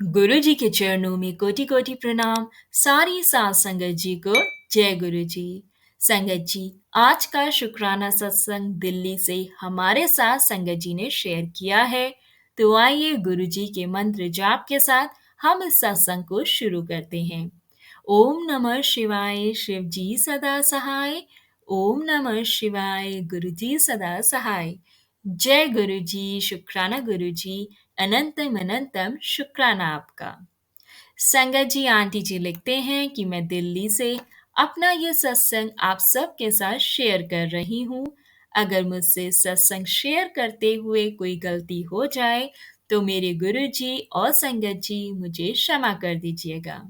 गुरु जी के चरणों में कोटि कोटि प्रणाम। सारी साथ संगत जी को जय गुरु जी। संगत जी, आज का शुक्राना सत्संग दिल्ली से हमारे साथ संगत जी ने शेयर किया है। तो आइए गुरु जी के मंत्र जाप के साथ हम इस सत्संग को शुरू करते हैं। ओम नमः शिवाय, शिव जी सदा सहाय। ओम नमः शिवाय, गुरु जी सदा सहाय। जय गुरु जी, शुक्राना गुरु जी, अनंतम अनंतम शुक्राना आपका। संगत जी, आंटी जी लिखते हैं कि मैं दिल्ली से अपना ये सत्संग आप सबके साथ शेयर कर रही हूँ। अगर मुझसे सत्संग शेयर करते हुए कोई गलती हो जाए तो मेरे गुरु जी और संगत जी मुझे क्षमा कर दीजिएगा।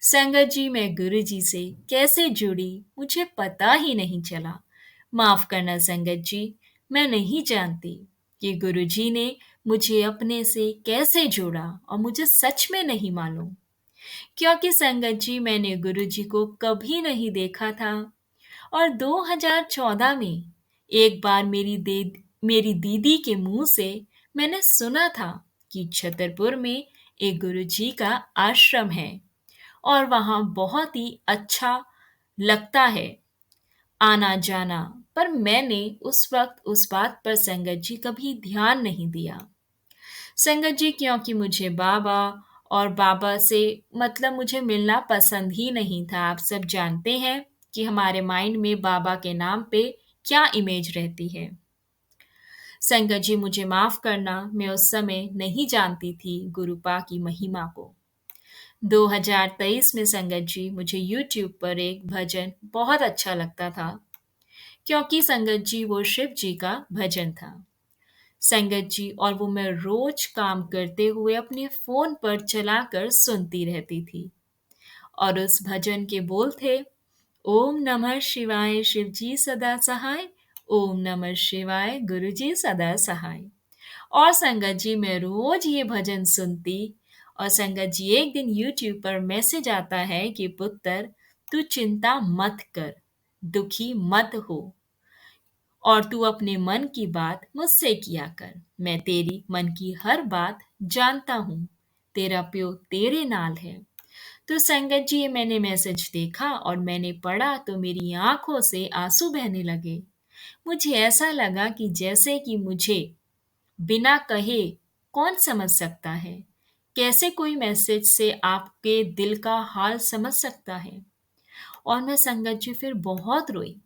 संगत जी, मैं गुरु जी से कैसे जुड़ी मुझे पता ही नहीं चला। माफ करना संगत जी, मैं नहीं जानती कि गुरु जी ने मुझे अपने से कैसे जोड़ा और मुझे सच में नहीं मालूम, क्योंकि संगत जी मैंने गुरु जी को कभी नहीं देखा था। और 2014 में एक बार मेरी दीदी के मुंह से मैंने सुना था कि छतरपुर में एक गुरु जी का आश्रम है और वहाँ बहुत ही अच्छा लगता है आना जाना। पर मैंने उस वक्त उस बात पर संगत जी कभी ध्यान नहीं दिया। संगत जी, क्योंकि मुझे बाबा और बाबा से मतलब मुझे मिलना पसंद ही नहीं था। आप सब जानते हैं कि हमारे माइंड में बाबा के नाम पे क्या इमेज रहती है। संगत जी, मुझे माफ करना, मैं उस समय नहीं जानती थी गुरुपा की महिमा को। 2023 में संगत जी मुझे YouTube पर एक भजन बहुत अच्छा लगता था, क्योंकि संगत जी वो शिव जी का भजन था। संगत जी, और वो मैं रोज काम करते हुए अपने फोन पर चलाकर सुनती रहती थी। और उस भजन के बोल थे, ओम नमः शिवाय, शिव जी सदा सहाय। ओम नमः शिवाय, गुरु जी सदा सहाय। और संगत जी मैं रोज ये भजन सुनती। और संगत जी, एक दिन YouTube पर मैसेज आता है कि पुत्र, तू चिंता मत कर, दुखी मत हो, और तू अपने मन की बात मुझसे किया कर। मैं तेरी मन की हर बात जानता हूँ, तेरा प्यो तेरे नाल है। तो संगत जी, ये मैंने मैसेज देखा और मैंने पढ़ा तो मेरी आंखों से आंसू बहने लगे। मुझे ऐसा लगा कि जैसे कि मुझे बिना कहे कौन समझ सकता है, कैसे कोई मैसेज से आपके दिल का हाल समझ सकता है। और मैं संगत जी फिर बहुत रोई।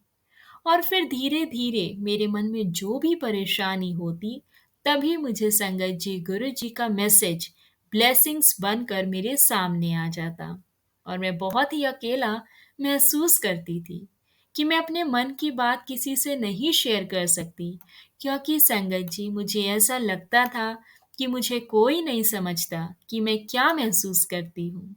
और फिर धीरे धीरे मेरे मन में जो भी परेशानी होती, तभी मुझे संगत जी गुरु जी का मैसेज ब्लेसिंग्स बनकर मेरे सामने आ जाता। और मैं बहुत ही अकेला महसूस करती थी कि मैं अपने मन की बात किसी से नहीं शेयर कर सकती, क्योंकि संगत जी मुझे ऐसा लगता था कि मुझे कोई नहीं समझता कि मैं क्या महसूस करती हूँ।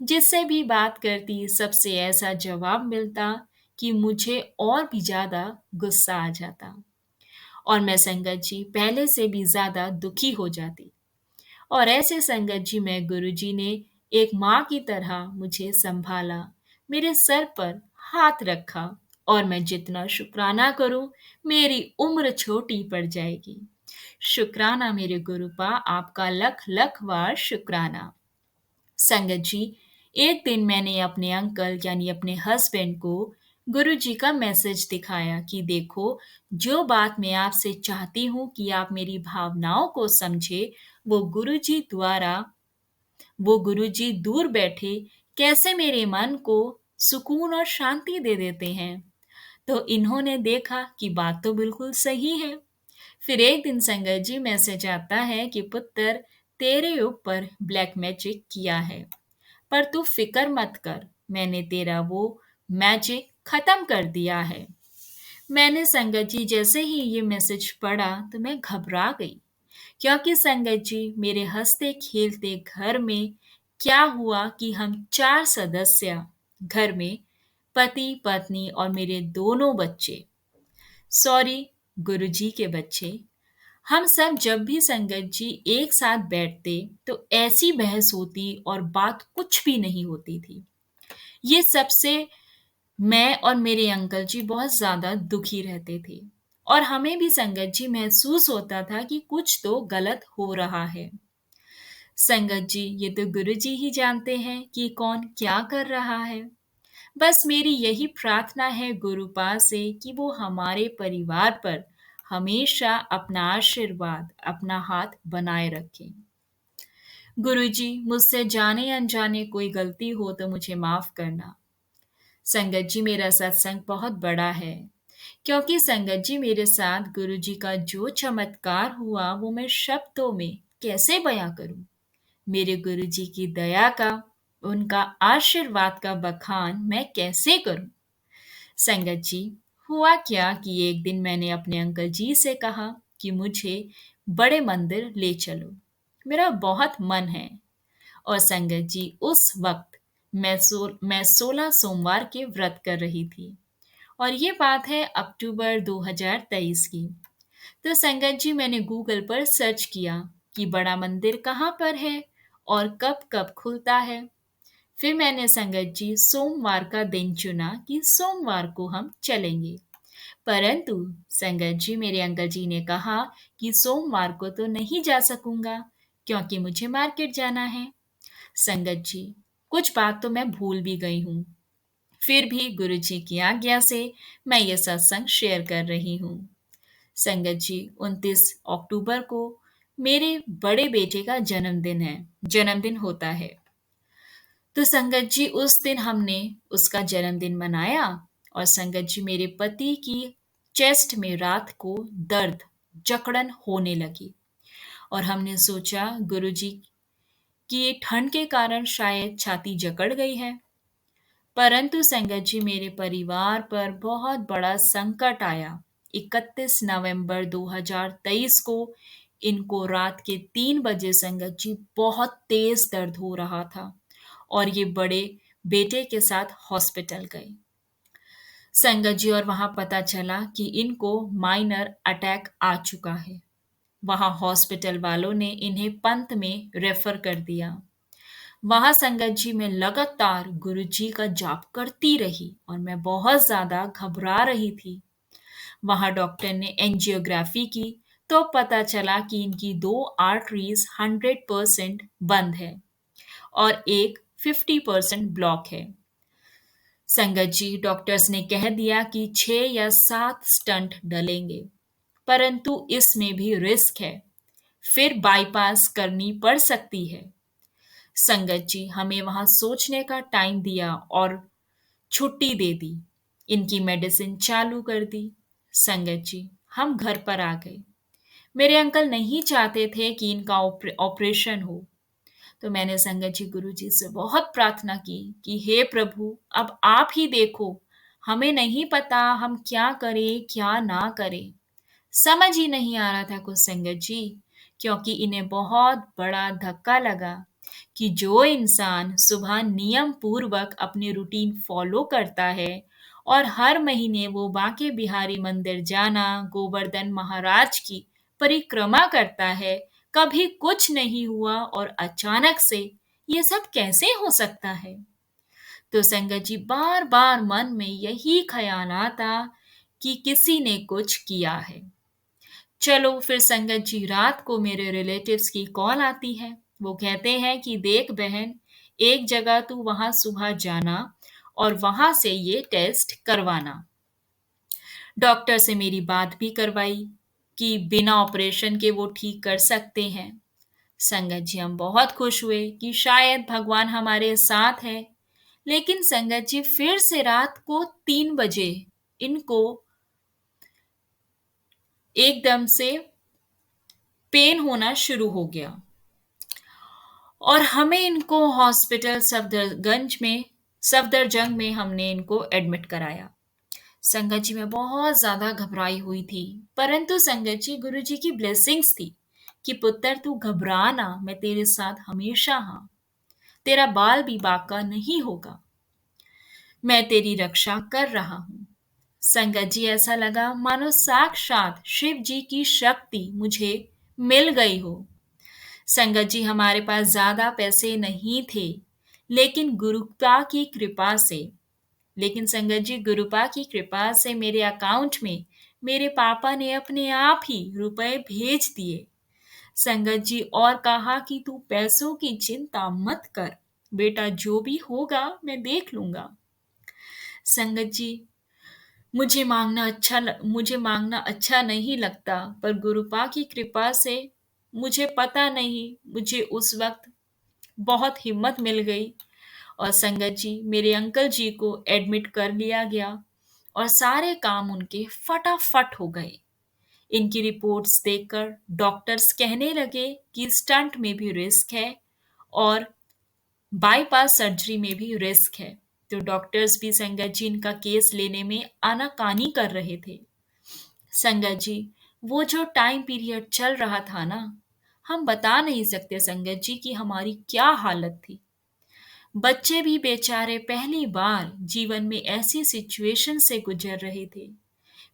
जिससे भी बात करती सबसे ऐसा जवाब मिलता कि मुझे और भी ज़्यादा गुस्सा आ जाता और मैं संगत जी पहले से भी ज़्यादा दुखी हो जाती। और ऐसे संगत जी में गुरुजी ने एक माँ की तरह मुझे संभाला, मेरे सर पर हाथ रखा। और मैं जितना शुक्राना करूं, मेरी उम्र छोटी पड़ जाएगी। शुक्राना मेरे गुरुपा, आपका लख लख बार शुक्राना। संगत जी, एक दिन मैंने अपने अंकल यानी अपने हस्बैंड को गुरु जी का मैसेज दिखाया कि देखो, जो बात मैं आपसे चाहती हूँ कि आप मेरी भावनाओं को समझे, वो गुरु जी द्वारा वो गुरु जी दूर बैठे कैसे मेरे मन को सुकून और शांति दे देते हैं। तो इन्होंने देखा कि बात तो बिल्कुल सही है। फिर एक दिन संगत जी मैसेज आता है कि पुत्र, तेरे ऊपर ब्लैक मैजिक किया है, पर तू फिक्र मत कर, मैंने तेरा वो मैजिक खत्म कर दिया है। मैंने संगत जी जैसे ही ये मैसेज पढ़ा तो मैं घबरा गई, क्योंकि संगत जी मेरे हंसते खेलते घर में क्या हुआ कि हम 4 सदस्य घर में, पति पत्नी और मेरे दोनों बच्चे, सॉरी, गुरुजी के बच्चे, हम सब जब भी संगत जी एक साथ बैठते तो ऐसी बहस होती और बात कुछ भी नहीं होती थी। ये सबसे मैं और मेरे अंकल जी बहुत ज्यादा दुखी रहते थे और हमें भी संगत जी महसूस होता था कि कुछ तो गलत हो रहा है। संगत जी, ये तो गुरु जी ही जानते हैं कि कौन क्या कर रहा है। बस मेरी यही प्रार्थना है गुरुपा से कि वो हमारे परिवार पर हमेशा अपना आशीर्वाद, अपना हाथ बनाए रखें। गुरुजी, मुझसे जाने अनजाने कोई गलती हो तो मुझे माफ करना। संगत जी, मेरा सत्संग बहुत बड़ा है, क्योंकि संगत जी मेरे साथ गुरु जी का जो चमत्कार हुआ वो मैं शब्दों में कैसे बयां करूं। मेरे गुरु जी की दया का, उनका आशीर्वाद का बखान मैं कैसे करूं। संगत जी, हुआ क्या कि एक दिन मैंने अपने अंकल जी से कहा कि मुझे बड़े मंदिर ले चलो, मेरा बहुत मन है। और संगत जी, उस वक्त मैं 16 सोमवार के व्रत कर रही थी, और ये बात है अक्टूबर 2023 की। तो संगत जी, मैंने गूगल पर सर्च किया कि बड़ा मंदिर कहाँ पर है और कब कब खुलता है। फिर मैंने संगत जी सोमवार का दिन चुना कि सोमवार को हम चलेंगे। परंतु संगत जी, मेरे अंकल जी ने कहा कि सोमवार को तो नहीं जा सकूंगा, क्योंकि मुझे मार्केट जाना है। संगत जी, कुछ बात तो मैं भूल भी गई हूँ, फिर भी गुरु जी की आज्ञा से मैं ये सत्संग शेयर कर रही हूँ। संगत जी, 29 अक्टूबर को मेरे बड़े बेटे का जन्मदिन होता है। तो संगत जी, उस दिन हमने उसका जन्मदिन मनाया, और संगत जी, मेरे पति की चेस्ट में रात को दर्द, जकड़न होने लगी, और हमने सोचा गुरुजी कि ठंड के कारण शायद छाती जकड़ गई है। परंतु संगत जी, मेरे परिवार पर बहुत बड़ा संकट आया। 31 नवंबर 2023 को इनको रात के 3 बजे संगत जी बहुत तेज दर्द हो रहा था, और ये बड़े बेटे के साथ हॉस्पिटल गए संगत जी, और वहां पता चला कि इनको माइनर अटैक आ चुका है। वहां हॉस्पिटल वालों ने इन्हें पंत में रेफर कर दिया। वहां संगत जी, मैं लगातार गुरु जी का जाप करती रही, और मैं बहुत ज्यादा घबरा रही थी। वहां डॉक्टर ने एंजियोग्राफी की, तो पता चला कि इनकी 2 आर्टरीज 100% बंद है, और एक 50% ब्लॉक है। संगत जी, डॉक्टर्स ने कह दिया कि 6 या 7 स्टंट डलेंगे, परंतु इसमें भी रिस्क है, फिर बाईपास करनी पड़ सकती है। संगत जी, हमें वहां सोचने का टाइम दिया और छुट्टी दे दी। इनकी मेडिसिन चालू कर दी। संगत जी, हम घर पर आ गए। मेरे अंकल नहीं चाहते थे कि इनका ऑपरेशन हो, तो मैंने संगत जी गुरु जी से बहुत प्रार्थना की कि हे प्रभु, अब आप ही देखो, हमें नहीं पता हम क्या करें क्या ना करें। समझ ही नहीं आ रहा था कुछ संगत जी, क्योंकि इन्हें बहुत बड़ा धक्का लगा कि जो इंसान सुबह नियम पूर्वक अपनी रूटीन फॉलो करता है, और हर महीने वो बांके बिहारी मंदिर जाना, गोवर्धन महाराज की परिक्रमा करता है, कभी कुछ नहीं हुआ और अचानक से ये सब कैसे हो सकता है। तो संगत जी, बार बार मन में यही ख्याल आता कि किसी ने कुछ किया है। चलो फिर संगत जी, रात को मेरे रिलेटिव्स की कॉल आती है। वो कहते हैं कि देख बहन, एक जगह तू वहां सुबह जाना और वहां से ये टेस्ट करवाना। डॉक्टर से मेरी बात भी करवाई कि बिना ऑपरेशन के वो ठीक कर सकते हैं। संगत जी, हम बहुत खुश हुए कि शायद भगवान हमारे साथ है। लेकिन संगत जी, फिर से रात को 3 बजे इनको एकदम से पेन होना शुरू हो गया, और हमें इनको हॉस्पिटल सफदरजंग में हमने इनको एडमिट कराया। संगत जी, मैं बहुत ज्यादा घबराई हुई थी, परंतु संगत जी, गुरु जी की ब्लेसिंग्स थी कि पुत्र तू घबरा ना, मैं तेरे साथ हमेशा हाँ, तेरा बाल भी बाका नहीं होगा, मैं तेरी रक्षा कर रहा हूँ। संगत जी, ऐसा लगा मानो साक्षात शिव जी की शक्ति मुझे मिल गई हो। संगत जी, हमारे पास ज्यादा पैसे नहीं थे, लेकिन गुरुपा की कृपा से लेकिन संगत जी, गुरुपा की कृपा से मेरे अकाउंट में मेरे पापा ने अपने आप ही रुपए भेज दिए। संगत जी और कहा कि तू पैसों की चिंता मत कर, बेटा जो भी होगा मैं देख लूंगा। संगत जी, मुझे मांगना अच्छा नहीं लगता, पर गुरुपा की कृपा से मुझे पता नहीं, मुझे उस वक्त बहुत हिम्मत मिल गई और संगत जी मेरे अंकल जी को एडमिट कर लिया गया और सारे काम उनके फटाफट हो गए। इनकी रिपोर्ट्स देखकर डॉक्टर्स कहने लगे कि स्टंट में भी रिस्क है और बाईपास सर्जरी में भी रिस्क है। तो डॉक्टर्स भी संगत जी इनका केस लेने में आनाकानी कर रहे थे। संगत जी, वो जो टाइम पीरियड चल रहा था ना, हम बता नहीं सकते संगत जी कि हमारी क्या हालत थी। बच्चे भी बेचारे पहली बार जीवन में ऐसी सिचुएशन से गुजर रहे थे।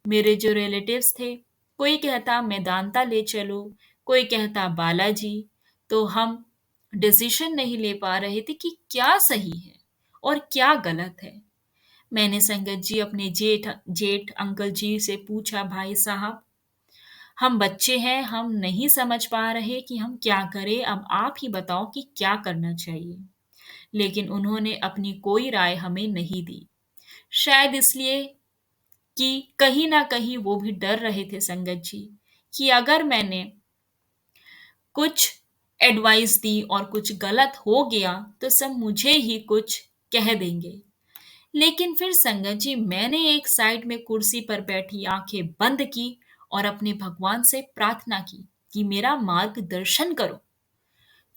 मेरे जो रिलेटिव्स थे, कोई कहता मेदांता ले चलो, कोई कहता बालाजी। तो हम डिसीजन नहीं ले पा रहे थे कि क्या सही है और क्या गलत है। मैंने संगत जी अपने जेठ जेठ अंकल जी से पूछा, भाई साहब हम बच्चे हैं, हम नहीं समझ पा रहे कि हम क्या करें, अब आप ही बताओ कि क्या करना चाहिए। लेकिन उन्होंने अपनी कोई राय हमें नहीं दी, शायद इसलिए कि कहीं ना कहीं वो भी डर रहे थे संगत जी कि अगर मैंने कुछ एडवाइस दी और कुछ गलत हो गया तो सब मुझे ही कुछ कह देंगे। लेकिन फिर संगत जी मैंने एक साइड में कुर्सी पर बैठी आंखें बंद की और अपने भगवान से प्रार्थना की कि मेरा मार्गदर्शन करो।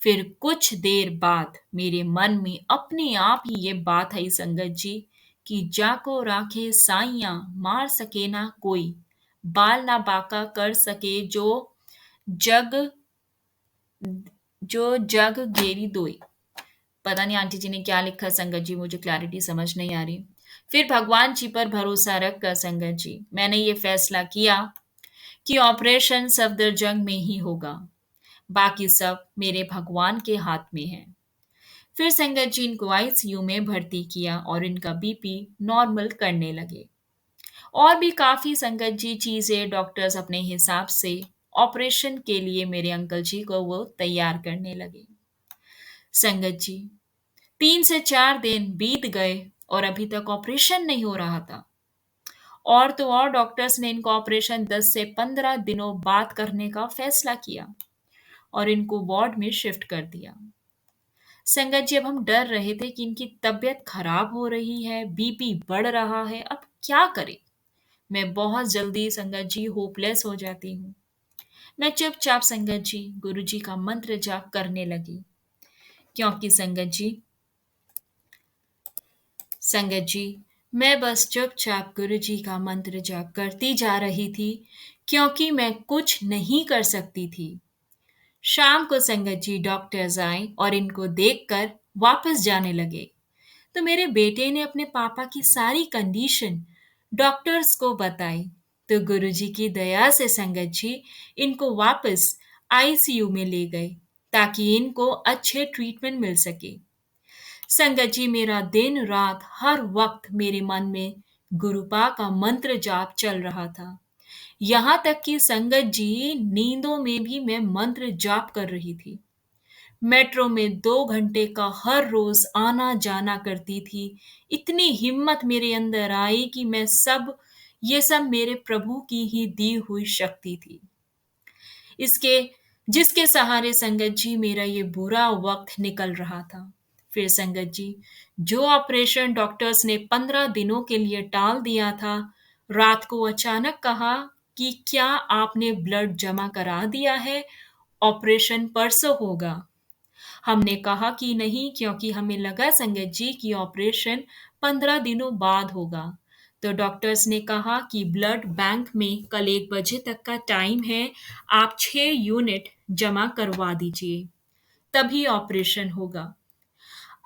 फिर कुछ देर बाद मेरे मन में अपने आप ही ये बात आई संगत जी कि जाको राखे साइयां, मार सके ना कोई, बाल ना बाका कर सके जग जग घेरी दोई। पता नहीं आंटी जी ने क्या लिखा संगत जी, मुझे क्लैरिटी समझ नहीं आ रही। फिर भगवान जी पर भरोसा रख कर संगत जी मैंने ये फैसला किया कि ऑपरेशन सफदरजंग में ही होगा, बाकी सब मेरे भगवान के हाथ में है। फिर संगत जी इनको आईसीयू में भर्ती किया और इनका बीपी नॉर्मल करने लगे। और भी काफी संगत जी चीजें डॉक्टर्स अपने हिसाब से ऑपरेशन के लिए मेरे अंकल जी को वो तैयार करने लगे। संगत जी 3 से 4 दिन बीत गए और अभी तक ऑपरेशन नहीं हो रहा था। और तो और डॉक्टर्स ने इनको ऑपरेशन 10 से 15 दिनों बाद करने का फैसला किया और इनको वार्ड में शिफ्ट कर दिया। संगत जी अब हम डर रहे थे कि इनकी तबीयत खराब हो रही है, बीपी बढ़ रहा है, अब क्या करें। मैं बहुत जल्दी संगत जी होपलेस हो जाती हूँ। मैं चुपचाप संगत जी गुरु जी का मंत्र जाप करने लगी, क्योंकि संगत जी मैं बस चुपचाप गुरु जी का मंत्र जाप करती जा रही थी, क्योंकि मैं कुछ नहीं कर सकती थी। शाम को संगत जी डॉक्टर्स आए और इनको देखकर वापस जाने लगे। तो मेरे बेटे ने अपने पापा की सारी कंडीशन डॉक्टर्स को बताई। तो गुरुजी की दया से संगत जी इनको वापस आईसीयू में ले गए ताकि इनको अच्छे ट्रीटमेंट मिल सके। संगत जी मेरा दिन रात हर वक्त मेरे मन में गुरुपा का मंत्र जाप चल रहा था। यहाँ तक कि संगत जी नींदों में भी मैं मंत्र जाप कर रही थी। मेट्रो में 2 घंटे का हर रोज आना जाना करती थी। इतनी हिम्मत मेरे अंदर आई कि ये सब मेरे प्रभु की ही दी हुई शक्ति थी। इसके जिसके सहारे संगत जी मेरा ये बुरा वक्त निकल रहा था। फिर संगत जी जो ऑपरेशन डॉक्टर्स ने 15 दिनों के लिए टाल दिया था, रात को अचानक कहा कि क्या आपने ब्लड जमा करा दिया है, ऑपरेशन परसों होगा। हमने कहा कि नहीं, क्योंकि हमें लगा संगत जी कि ऑपरेशन 15 दिनों बाद होगा। तो डॉक्टर्स ने कहा कि ब्लड बैंक में कल 1 बजे तक का टाइम है, आप 6 यूनिट जमा करवा दीजिए, तभी ऑपरेशन होगा।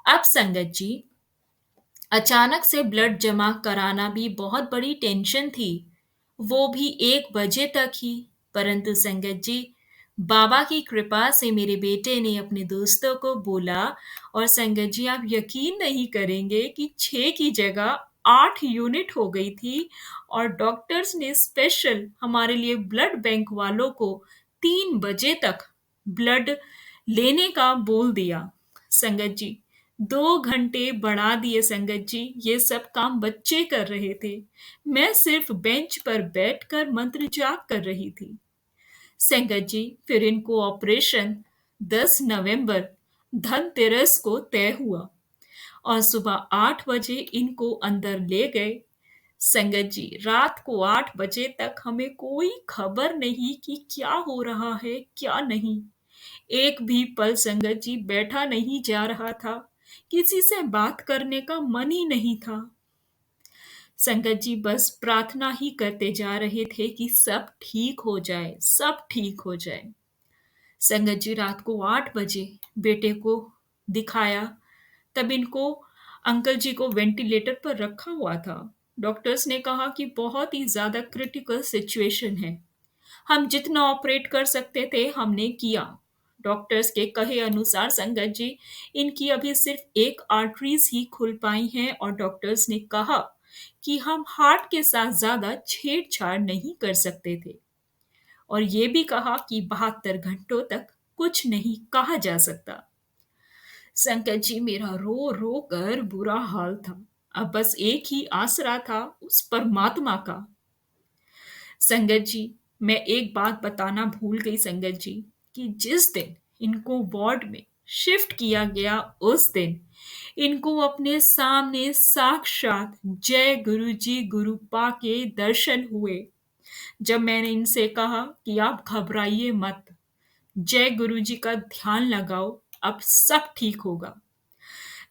अब संगत जी अचानक से ब्लड जमा कराना भी बहुत बड़ी टेंशन थी, वो भी 1 बजे तक ही। परंतु संगत जी बाबा की कृपा से मेरे बेटे ने अपने दोस्तों को बोला और संगत जी आप यकीन नहीं करेंगे कि 6 की जगह 8 यूनिट हो गई थी और डॉक्टर्स ने स्पेशल हमारे लिए ब्लड बैंक वालों को 3 बजे तक ब्लड लेने का बोल दिया। संगत जी, 2 घंटे बढ़ा दिए संगत जी, ये सब काम बच्चे कर रहे थे। मैं सिर्फ बेंच पर बैठकर मंत्र जाप कर रही थी। संगत जी, फिर इनको ऑपरेशन 10 नवंबर धनतेरस को तय हुआ और सुबह 8 बजे इनको अंदर ले गए। संगत जी, रात को 8 बजे तक हमें कोई खबर नहीं कि क्या हो रहा है क्या नहीं। एक भी पल संगत जी बैठा नहीं जा रहा था। किसी से बात करने का मन ही नहीं था। संगत जी बस प्रार्थना ही करते जा रहे थे कि सब ठीक हो जाए, सब ठीक हो जाए। संगत जी, रात को 8 बजे बेटे को दिखाया, तब इनको अंकल जी को वेंटिलेटर पर रखा हुआ था। डॉक्टर्स ने कहा कि बहुत ही ज्यादा क्रिटिकल सिचुएशन है। हम जितना ऑपरेट कर सकते थे हमने किया। डॉक्टर्स के कहे अनुसार संगत जी, इनकी अभी सिर्फ एक आर्टरीज ही खुल पाई हैं और डॉक्टर्स ने कहा कि हम हार्ट के साथ ज्यादा छेड़छाड़ नहीं कर सकते थे और ये भी कहा कि 72 घंटों तक कुछ नहीं कहा जा सकता। संकट जी, मेरा रो रो कर बुरा हाल था। अब बस एक ही आसरा था, उस परमात्मा का। संगत जी, मैं एक बात बताना भूल गई संगत जी, कि जिस दिन इनको वार्ड में शिफ्ट किया गया उस दिन इनको अपने सामने साक्षात जय गुरु जी गुरुपा के दर्शन हुए। जब मैंने इनसे कहा कि आप घबराइए मत, जय गुरु जी का ध्यान लगाओ, अब सब ठीक होगा।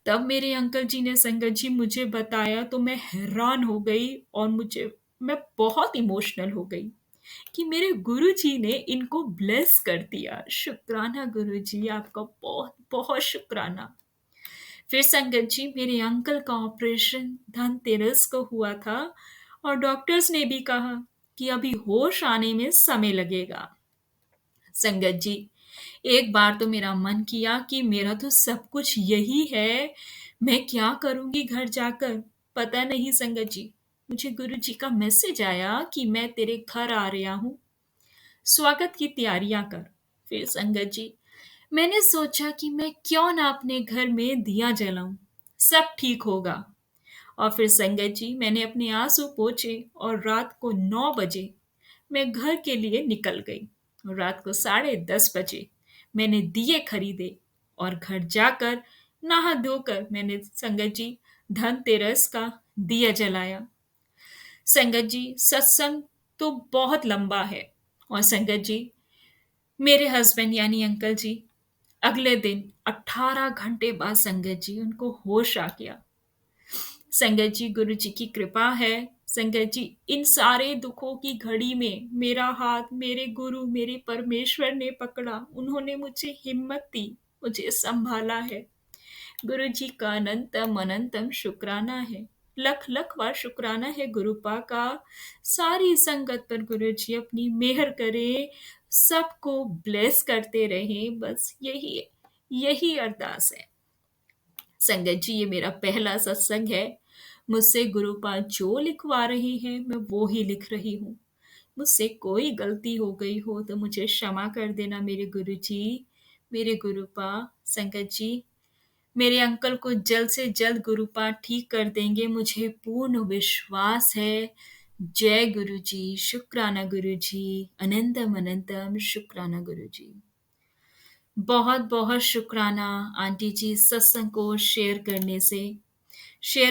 तब मेरे अंकल जी ने संगत जी मुझे बताया तो मैं हैरान हो गई और मैं बहुत इमोशनल हो गई कि मेरे गुरुजी ने इनको ब्लेस कर दिया। शुक्राना गुरुजी, आपका बहुत बहुत शुक्राना। फिर संगत जी, मेरे अंकल का ऑपरेशन धनतेरस को हुआ था और डॉक्टर्स ने भी कहा कि अभी होश आने में समय लगेगा। संगत जी, एक बार तो मेरा मन किया कि मेरा तो सब कुछ यही है, मैं क्या करूंगी घर जाकर। पता नहीं संगत जी, मुझे गुरुजी का मैसेज आया कि मैं तेरे घर आ रहा हूँ, स्वागत की तैयारियां कर। फिर संगत जी, मैंने सोचा कि मैं क्यों ना अपने घर में दिया जलाऊं, सब ठीक होगा। और फिर संगत जी, मैंने अपने आंसू पोंछे और रात को 9 बजे मैं घर के लिए निकल गई और रात को 10:30 बजे मैंने दिए खरीदे और घर जाकर नहा धोकर मैंने संगत जी धनतेरस का दिया जलाया। संगत जी, सत्संग तो बहुत लंबा है और संगत जी, मेरे हस्बैंड यानी अंकल जी, अगले दिन 18 घंटे बाद संगत जी उनको होश आ गया। संगत जी, गुरु जी की कृपा है। संगत जी, इन सारे दुखों की घड़ी में मेरा हाथ मेरे गुरु मेरे परमेश्वर ने पकड़ा, उन्होंने मुझे हिम्मत दी, मुझे संभाला है। गुरु जी का अनंतम अनंतम शुक्राना है। लख लख बार शुक्राना है गुरुपा का। सारी संगत पर गुरु जी अपनी मेहर करे, सबको ब्लेस करते रहे, बस यही यही अरदास है। संगत जी, ये मेरा पहला सत्संग है। मुझसे गुरुपा जो लिखवा रही हैं मैं वो ही लिख रही हूँ। मुझसे कोई गलती हो गई हो तो मुझे क्षमा कर देना मेरे गुरु जी, मेरे गुरुपा। संगत जी, मेरे अंकल को जल्द से जल्द गुरुपा ठीक कर देंगे, मुझे पूर्ण विश्वास है। जय गुरु जी, शुक्राना गुरु जी, अनंतम अनंतम शुक्राना गुरु जी। बहुत बहुत शुक्राना आंटी जी सत्संग को शेयर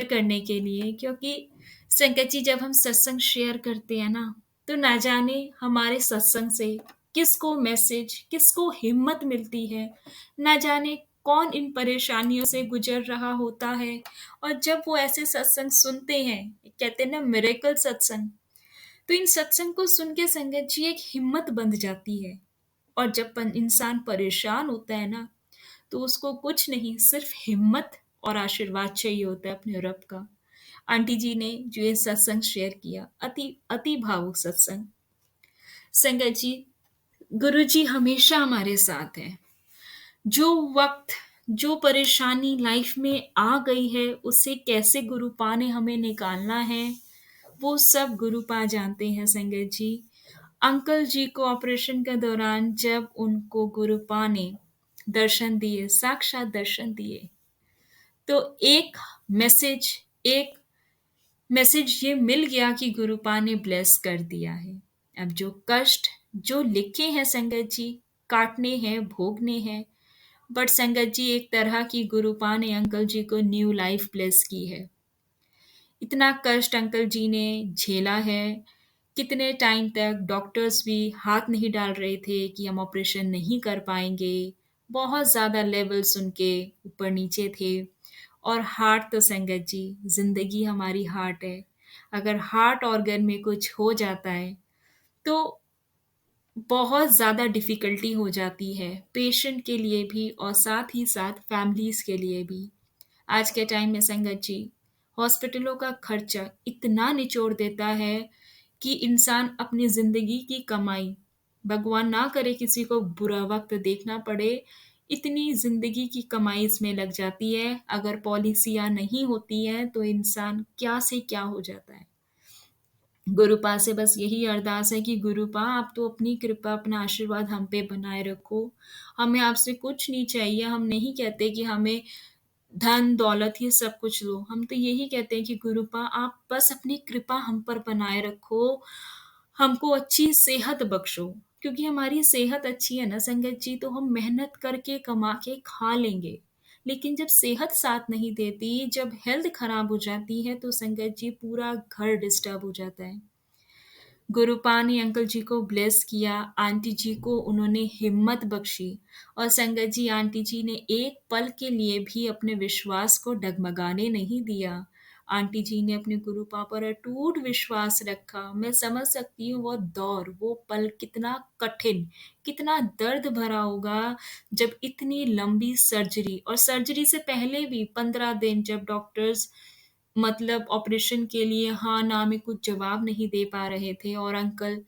करने के लिए, क्योंकि संकट जी जब हम सत्संग शेयर करते हैं ना, तो ना जाने हमारे सत्संग से किसको मैसेज, किसको हिम्मत मिलती है, ना जाने कौन इन परेशानियों से गुजर रहा होता है। और जब वो ऐसे सत्संग सुनते हैं, कहते हैं ना मिरेकल सत्संग, तो इन सत्संग को सुन के संगत जी एक हिम्मत बंध जाती है। और जब इंसान परेशान होता है ना, तो उसको कुछ नहीं, सिर्फ हिम्मत और आशीर्वाद चाहिए होता है अपने रब का। आंटी जी ने जो ये सत्संग शेयर किया, अति अति भावुक सत्संग। संगत जी, गुरु जी हमेशा हमारे साथ हैं। जो वक्त, जो परेशानी लाइफ में आ गई है, उससे कैसे गुरुपा ने हमें निकालना है, वो सब गुरुपा जानते हैं संगत जी। अंकल जी को ऑपरेशन के दौरान जब उनको गुरुपा ने दर्शन दिए, साक्षात दर्शन दिए, तो मैसेज एक मैसेज ये मिल गया कि गुरुपा ने ब्लेस कर दिया है। अब जो कष्ट जो लिखे हैं संगत जी, काटने हैं, भोगने हैं, बट संगत जी एक तरह की गुरुपा ने अंकल जी को न्यू लाइफ ब्लेस की है। इतना कष्ट अंकल जी ने झेला है। कितने टाइम तक डॉक्टर्स भी हाथ नहीं डाल रहे थे कि हम ऑपरेशन नहीं कर पाएंगे। बहुत ज़्यादा लेवल्स उनके ऊपर नीचे थे। और हार्ट तो संगत जी, ज़िंदगी हमारी हार्ट है। अगर हार्ट ऑर्गन में कुछ हो जाता है तो बहुत ज़्यादा डिफ़िकल्टी हो जाती है पेशेंट के लिए भी और साथ ही साथ फैमिलीज़ के लिए भी। आज के टाइम में संगत जी, हॉस्पिटलों का खर्चा इतना निचोड़ देता है कि इंसान अपनी ज़िंदगी की कमाई, भगवान ना करे किसी को बुरा वक़्त देखना पड़े, इतनी ज़िंदगी की कमाई इसमें लग जाती है। अगर पॉलिसियाँ नहीं होती हैं तो इंसान क्या से क्या हो जाता है। गुरुपा से बस यही अरदास है कि गुरुपा आप तो अपनी कृपा, अपना आशीर्वाद हम पे बनाए रखो। हमें आपसे कुछ नहीं चाहिए, हम नहीं कहते कि हमें धन दौलत ही सब कुछ दो। हम तो यही कहते हैं कि गुरुपा आप बस अपनी कृपा हम पर बनाए रखो, हमको अच्छी सेहत बख्शो। क्योंकि हमारी सेहत अच्छी है ना संगत जी, तो हम मेहनत करके कमा के खा लेंगे। लेकिन जब सेहत साथ नहीं देती, जब हेल्थ खराब हो जाती है तो संगत जी पूरा घर डिस्टर्ब हो जाता है। गुरुपा ने अंकल जी को ब्लेस किया, आंटी जी को उन्होंने हिम्मत बख्शी और संगत जी आंटी जी ने एक पल के लिए भी अपने विश्वास को डगमगाने नहीं दिया। आंटी जी ने अपने गुरुपा पर अटूट विश्वास रखा। मैं समझ सकती हूँ वो दौर, वो पल कितना कठिन, कितना दर्द भरा होगा जब इतनी लंबी सर्जरी और सर्जरी से पहले भी 15 दिन जब डॉक्टर्स मतलब ऑपरेशन के लिए हाँ ना में कुछ जवाब नहीं दे पा रहे थे और अंकल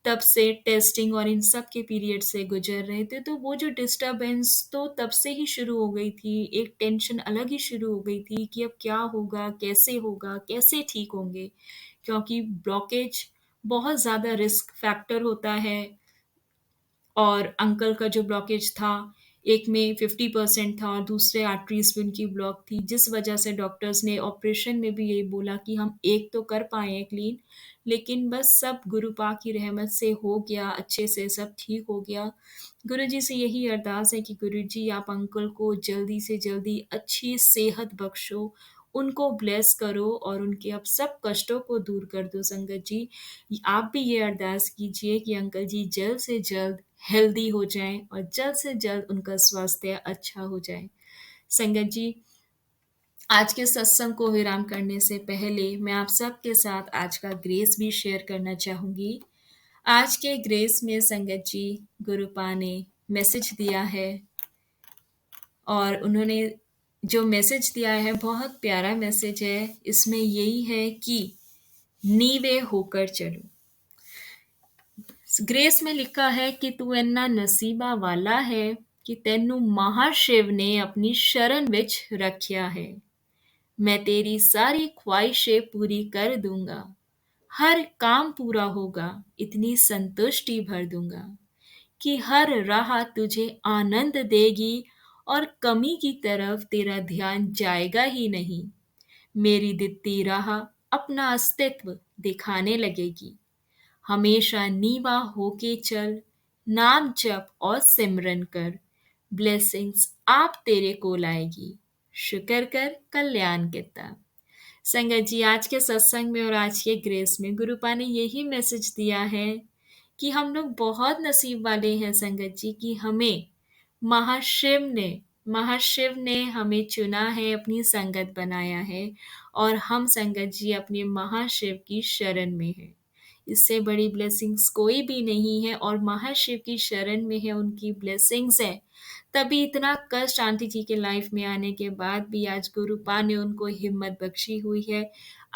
तब से टेस्टिंग और इन सब के पीरियड से गुजर रहे थे, तो वो जो डिस्टरबेंस तो तब से ही शुरू हो गई थी। एक टेंशन अलग ही शुरू हो गई थी कि अब क्या होगा, कैसे ठीक होंगे, क्योंकि ब्लॉकेज बहुत ज़्यादा रिस्क फैक्टर होता है। और अंकल का जो ब्लॉकेज था, एक में 50% था और दूसरे आर्टरीज में उनकी ब्लॉक थी, जिस वजह से डॉक्टर्स ने ऑपरेशन में भी यही बोला कि हम एक तो कर पाए हैं क्लीन, लेकिन बस सब गुरुपा की रहमत से हो गया, अच्छे से सब ठीक हो गया। गुरु जी से यही अरदास है कि गुरु जी आप अंकल को जल्दी से जल्दी अच्छी सेहत बख्शो, उनको ब्लेस करो और उनके अब सब कष्टों को दूर कर दो संगत जी। आप भी ये अरदास कीजिए कि अंकल जी जल्द से जल्द हेल्दी हो जाएं और जल्द से जल्द उनका स्वास्थ्य अच्छा हो जाए। संगत जी, आज के सत्संग को विराम करने से पहले मैं आप सबके साथ आज का ग्रेस भी शेयर करना चाहूँगी। आज के ग्रेस में संगत जी गुरुपा ने मैसेज दिया है और उन्होंने जो मैसेज दिया है बहुत प्यारा मैसेज है। इसमें यही है कि नीवे होकर चलो। ग्रेस में लिखा है कि तू इन्ना नसीबा वाला है कि तेनू महाशिव ने अपनी शरण विच रखिया है। मैं तेरी सारी ख्वाहिशें पूरी कर दूंगा, हर काम पूरा होगा, इतनी संतुष्टि भर दूंगा कि हर राह तुझे आनंद देगी और कमी की तरफ तेरा ध्यान जाएगा ही नहीं। मेरी दित्ती राह अपना अस्तित्व दिखाने लगेगी। हमेशा नीवा होके चल, नाम जप और सिमरन कर, ब्लेसिंग्स आप तेरे को लाएगी, शुक्र कर कल्याण किता। संगत जी, आज के सत्संग में और आज के ग्रेस में गुरुपा ने यही मैसेज दिया है कि हम लोग बहुत नसीब वाले हैं संगत जी कि हमें महाशिव ने महाशिव ने हमें चुना है, अपनी संगत बनाया है और हम संगत जी अपने महाशिव की शरण में हैं। इससे बड़ी ब्लेसिंग्स कोई भी नहीं है और महाशिव की शरण में है, उनकी ब्लेसिंग्स है। तभी इतना कष्ट आंटी जी के लाइफ में आने के बाद भी आज गुरुपा ने उनको हिम्मत बख्शी हुई है।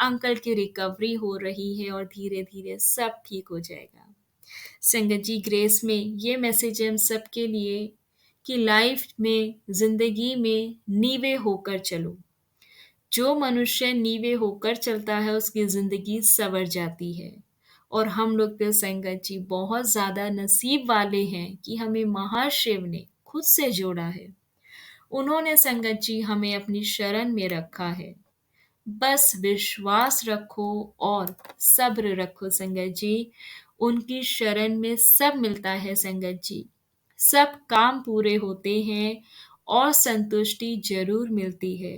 अंकल की रिकवरी हो रही है और धीरे धीरे सब ठीक हो जाएगा। संगत जी, ग्रेस में ये मैसेज है हम सबके लिए कि लाइफ में, जिंदगी में नीवे होकर चलो। जो मनुष्य नीवे होकर चलता है उसकी जिंदगी संवर जाती है और हम लोग तो संगत जी बहुत ज़्यादा नसीब वाले हैं कि हमें महाशिव ने खुद से जोड़ा है। उन्होंने संगत जी हमें अपनी शरण में रखा है। बस विश्वास रखो और सब्र रखो संगत जी। उनकी शरण में सब मिलता है संगत जी। सब काम पूरे होते हैं और संतुष्टि ज़रूर मिलती है।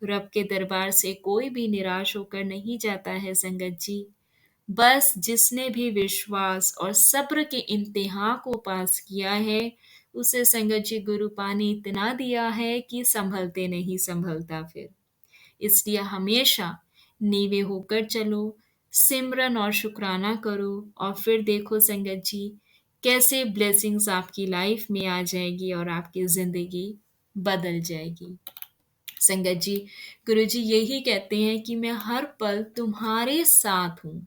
रब के दरबार से कोई भी निराश होकर नहीं जाता है संगत जी। बस जिसने भी विश्वास और सब्र के इम्तिहान को पास किया है, उसे संगत जी गुरु पानी इतना दिया है कि संभलते नहीं संभलता फिर। इसलिए हमेशा नीवे होकर चलो, सिमरन और शुक्राना करो और फिर देखो संगत जी कैसे ब्लेसिंग्स आपकी लाइफ में आ जाएगी और आपकी ज़िंदगी बदल जाएगी। संगत जी, गुरु जी यही कहते हैं कि मैं हर पल तुम्हारे साथ हूँ।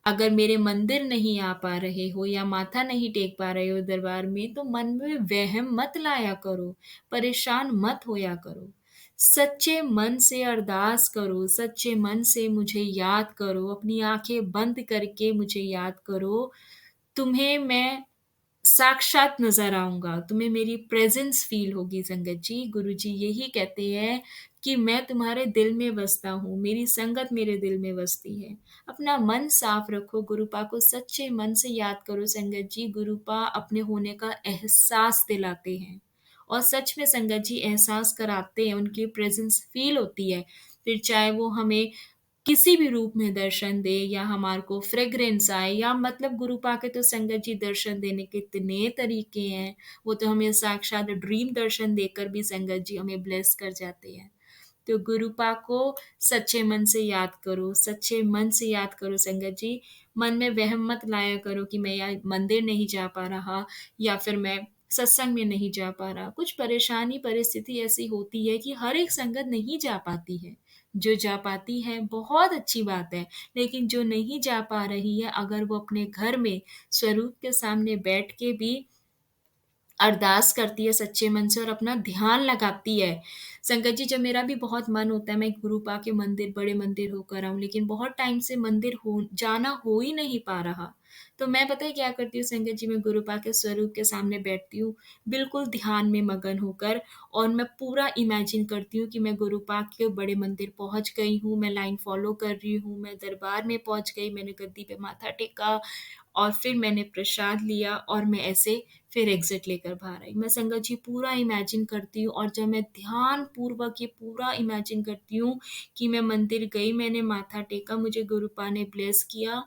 अगर मेरे मंदिर नहीं आ पा रहे हो या माथा नहीं टेक पा रहे हो दरबार में, तो मन में वहम मत लाया करो, परेशान मत होया करो। सच्चे मन से अरदास करो, सच्चे मन से मुझे याद करो, अपनी आंखें बंद करके मुझे याद करो। तुम्हें मैं साक्षात नज़र आऊँगा, तुम्हें मेरी प्रेज़ेंस फ़ील होगी संगत जी। गुरुजी यही कहते हैं कि मैं तुम्हारे दिल में बसता हूँ, मेरी संगत मेरे दिल में बसती है। अपना मन साफ रखो, गुरुपा को सच्चे मन से याद करो संगत जी। गुरुपा अपने होने का एहसास दिलाते हैं और सच में संगत जी एहसास कराते हैं, उनकी प्रेज़ेंस फ़ील होती है। फिर चाहे वो हमें किसी भी रूप में दर्शन दे या हमारे को फ्रेग्रेंस आए या मतलब गुरु पाके तो संगत जी दर्शन देने के इतने तरीके हैं। वो तो हमें साक्षात ड्रीम दर्शन देकर भी संगत जी हमें ब्लेस कर जाते हैं। तो गुरुपा को सच्चे मन से याद करो, सच्चे मन से याद करो संगत जी। मन में वहम मत लाया करो कि मैं या मंदिर नहीं जा पा रहा या फिर मैं सत्संग में नहीं जा पा रहा। कुछ परेशानी परिस्थिति ऐसी होती है कि हर एक संगत नहीं जा पाती है। जो जा पाती है बहुत अच्छी बात है, लेकिन जो नहीं जा पा रही है अगर वो अपने घर में स्वरूप के सामने बैठ के भी अरदास करती है सच्चे मन से और अपना ध्यान लगाती है। संगत जी जब मेरा भी बहुत मन होता है मैं गुरुपा के मंदिर बड़े मंदिर होकर आऊँ, लेकिन बहुत टाइम से मंदिर हो जाना हो ही नहीं पा रहा। तो मैं पता है क्या करती हूँ संगत जी, मैं गुरुपा के स्वरूप के सामने बैठती हूँ, बिल्कुल ध्यान में मगन होकर और मैं पूरा इमेजिन करती हूँ कि मैं गुरुपा के बड़े मंदिर पहुँच गई हूँ, मैं लाइन फ़ॉलो कर रही हूँ, मैं दरबार में पहुँच गई, मैंने गद्दी पे माथा टेका और फिर मैंने प्रसाद लिया और मैं ऐसे फिर एग्ज़िट लेकर बाहर आई। मैं संगत जी पूरा इमेजिन करती हूँ और जब मैं ध्यानपूर्वक ये पूरा इमेजिन करती हूँ कि मैं मंदिर गई, मैंने माथा टेका, मुझे गुरुपा ने ब्लेस किया,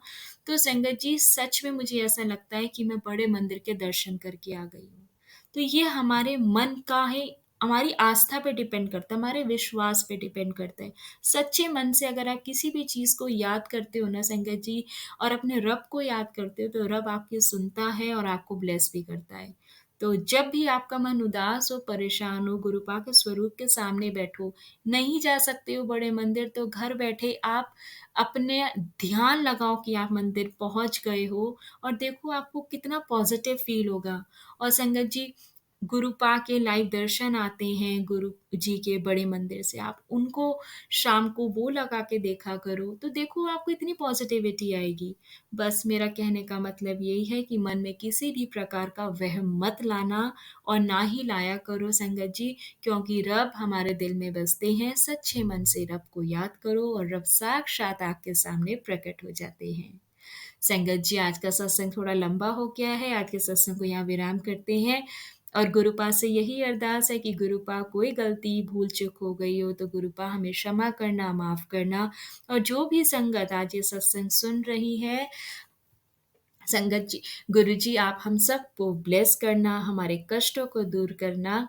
तो संगत जी सच में मुझे ऐसा लगता है कि मैं बड़े मंदिर के दर्शन करके आ गई हूँ। तो ये हमारे मन का है, हमारी आस्था पे डिपेंड करता है, हमारे विश्वास पे डिपेंड करता है। सच्चे मन से अगर आप किसी भी चीज़ को याद करते हो ना संगत जी और अपने रब को याद करते हो तो रब आपकी सुनता है और आपको ब्लेस भी करता है। तो जब भी आपका मन उदास हो, परेशान हो, गुरुपा के स्वरूप के सामने बैठो। नहीं जा सकते हो बड़े मंदिर तो घर बैठे आप अपने ध्यान लगाओ कि आप मंदिर पहुँच गए हो और देखो आपको कितना पॉज़िटिव फ़ील होगा। और संगत जी गुरुपा के लाइव दर्शन आते हैं गुरु जी के बड़े मंदिर से, आप उनको शाम को वो लगा के देखा करो, तो देखो आपको इतनी पॉज़िटिविटी आएगी। बस मेरा कहने का मतलब यही है कि मन में किसी भी प्रकार का वहम मत लाना और ना ही लाया करो संगत जी, क्योंकि रब हमारे दिल में बसते हैं। सच्चे मन से रब को याद करो और रब साक्षात आपके सामने प्रकट हो जाते हैं। संगत जी आज का सत्संग थोड़ा लंबा हो गया है, आज के सत्संग को यहाँ विराम करते हैं और गुरुपा से यही अरदास है कि गुरुपा कोई गलती भूल-चूक हो गई हो तो गुरुपा हमें क्षमा करना, माफ़ करना और जो भी संगत आज ये सत्संग सुन रही है, संगत जी गुरुजी आप हम सबको ब्लेस करना, हमारे कष्टों को दूर करना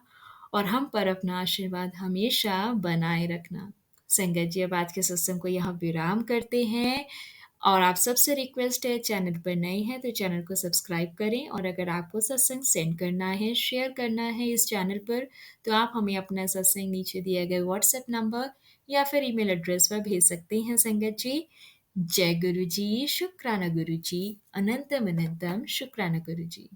और हम पर अपना आशीर्वाद हमेशा बनाए रखना। संगत जी अब आज के सत्संग को यहाँ विराम करते हैं और आप सबसे रिक्वेस्ट है चैनल पर नए हैं तो चैनल को सब्सक्राइब करें और अगर आपको सत्संग सेंड करना है, शेयर करना है इस चैनल पर तो आप हमें अपना सत्संग नीचे दिए गए व्हाट्सएप नंबर या फिर ईमेल एड्रेस पर भेज सकते हैं संगत जी। जय गुरु जी, शुक्राना गुरु जी, अनंतम अनंतम शुक्राना गुरु जी।